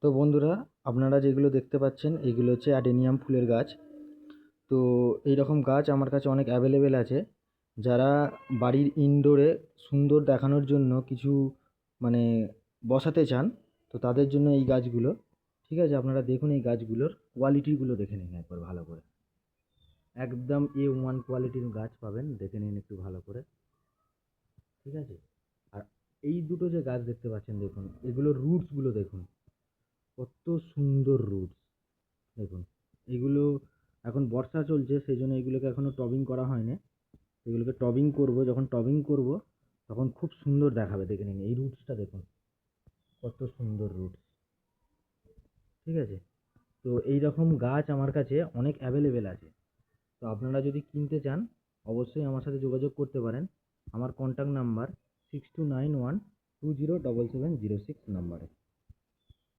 তো বন্ধুরা, আপনারা যেগুলো দেখতে পাচ্ছেন এগুলো হচ্ছে অ্যাডেনিয়াম ফুলের গাছ। তো এই রকম গাছ আমার কাছে অনেক অ্যাভেলেবেল আছে। যারা বাড়ির ইনডোরে সুন্দর দেখানোর জন্য কিছু মানে বসাতে চান, তো তাদের জন্য এই গাছগুলো। ঠিক আছে, আপনারা দেখুন এই গাছগুলোর কোয়ালিটিগুলো দেখে নিন একবার ভালো করে। একদম A1 কোয়ালিটির গাছ পাবেন, দেখে নিন একটু ভালো করে। ঠিক আছে, আর এই দুটো যে গাছ দেখতে পাচ্ছেন দেখুন, এগুলোর রুটসগুলো দেখুন, কত সুন্দর রুটস। দেখুন, এগুলো এখন বর্ষা চলছে, সেই জন্য এগুলোকে এখনও টবিং করা হয়নি। এগুলোকে টবিং করব, যখন টবিং করব তখন খুব সুন্দর দেখাবে। দেখে নিন এই রুটসটা দেখুন, কত সুন্দর রুটস। ঠিক আছে, তো এই রকম গাছ আমার কাছে অনেক অ্যাভেলেবেল আছে। তো আপনারা যদি কিনতে চান অবশ্যই আমার সাথে যোগাযোগ করতে পারেন। আমার কন্ট্যাক্ট নাম্বার 6291207707 নাম্বারে।